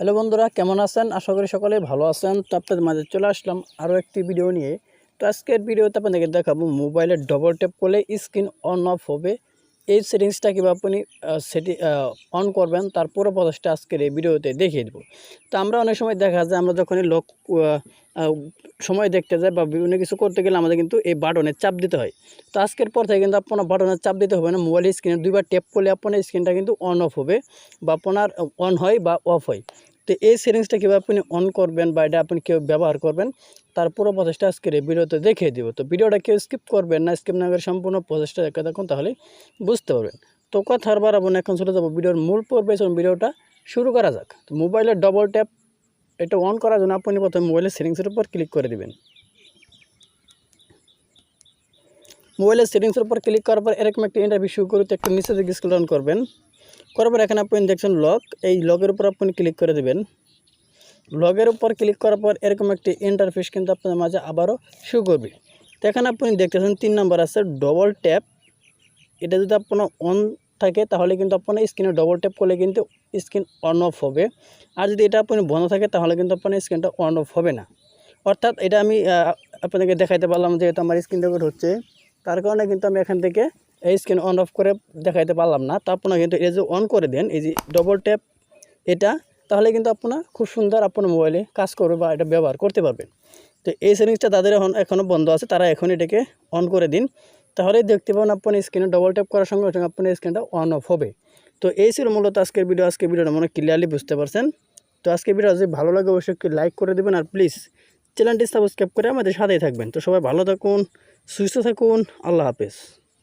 Hello বন্ধুরা, কেমন আছেন? আশা করি সকলেই ভালো আছেন। তো আপনাদের মাঝে চলে আসলাম আরও একটি ভিডিও নিয়ে। তো আজকের ভিডিওতে আপনাদেরকে দেখাবো মোবাইলে ডবল ট্যাপ করলে স্ক্রিন অন অফ হবে। এই সেটিংসটা কীভাবে আপনি অন করবেন তার পুরো প্রসেসটা আজকের এই ভিডিওতে দেখিয়ে দেবো। তো আমরা অনেক সময় দেখা যায় আমরা যখনই সময় দেখতে যাই বা বিভিন্ন কিছু করতে গেলে আমাদের কিন্তু এই বাটনে চাপ দিতে হয়। তো আজকের পর থেকে কিন্তু আপনার বাটনে চাপ দিতে হবে না, মোবাইলের স্ক্রিনে দুইবার ট্যাপ করলে আপনার স্ক্রিনটা কিন্তু অন অফ হবে বা আপনার অন হয় বা অফ হয়। তো এই সেটিংসটা কীভাবে আপনি অন করবেন বা এটা আপনি কেউ ব্যবহার করবেন তার পুরো প্রসেসটা আজকের এই ভিডিওতে দেখিয়ে দিব। তো ভিডিওটা কেউ স্কিপ করবেন না, স্কিপ না করে সম্পূর্ণ প্রসেসটা দেখে দেখুন, তাহলে বুঝতে পারবেন। তো কথা আর বাড়াবো না, এখন চলে যাবো ভিডিওর মূল পর্বে। ভিডিওটা শুরু করা যাক। তো মোবাইলের ডবল ট্যাপ এটা অন করার জন্য আপনি প্রথমে মোবাইলের সেটিংসের উপর ক্লিক করে দেবেন। মোবাইলের সেটিংসের উপর ক্লিক করার পর এরকম একটা ইন্টারভিউ শুরু করতে একটু নিচে দিকে স্ক্রল ডাউন করবেন। করার পর এখানে আপনি দেখছেন লক, এই লগের উপর আপনি ক্লিক করে দেবেন। লগের উপর ক্লিক করার পর এরকম একটি ইন্টারফেস কিন্তু আপনাদের মাঝে আবারও শো করবে। তো এখানে আপনি দেখতেছেন 3 নম্বর আছে ডবল ট্যাপ। এটা যদি আপনার অন থাকে তাহলে কিন্তু আপনার স্ক্রিনে ডবল ট্যাপ করলে কিন্তু স্ক্রিন অন অফ হবে, আর যদি এটা আপনি বন্ধ থাকে তাহলে কিন্তু আপনার স্ক্রিনটা অন অফ হবে না। অর্থাৎ এটা আমি আপনাদেরকে দেখাইতে পারলাম যে এটা আমার স্ক্রিন রেকর্ড হচ্ছে, তার কারণে কিন্তু আমি এখান থেকে এই স্ক্রিন অন অফ করে দেখাইতে পারলাম না। তো আপনারা কিন্তু এই যে অন করে দেন, এই যে ডবল ট্যাপ এটা, তাহলে কিন্তু আপনার খুব সুন্দর আপনার মোবাইলে কাজ করবে বা এটা ব্যবহার করতে পারবেন। তো এই সেটিংসটা তাদের এখনও বন্ধ আছে, তারা এখন এটাকে অন করে দিন, তাহলেই দেখতে পাবেন আপনার স্ক্রিনে ডবল ট্যাপ করার সঙ্গে সঙ্গে আপনার স্ক্রিনটা অন অফ হবে। তো এই ছিল মূলত আজকের ভিডিও। আজকের ভিডিওটা মনে ক্লিয়ারলি বুঝতে পারছেন। তো আজকের ভিডিও যদি ভালো লাগে অবশ্যই একটু লাইক করে দেবেন, আর প্লিজ চ্যানেলটি সাবস্ক্রাইব করে আমাদের সাথেই থাকবেন। তো সবাই ভালো থাকুন, সুস্থ থাকুন, আল্লাহ হাফেজ।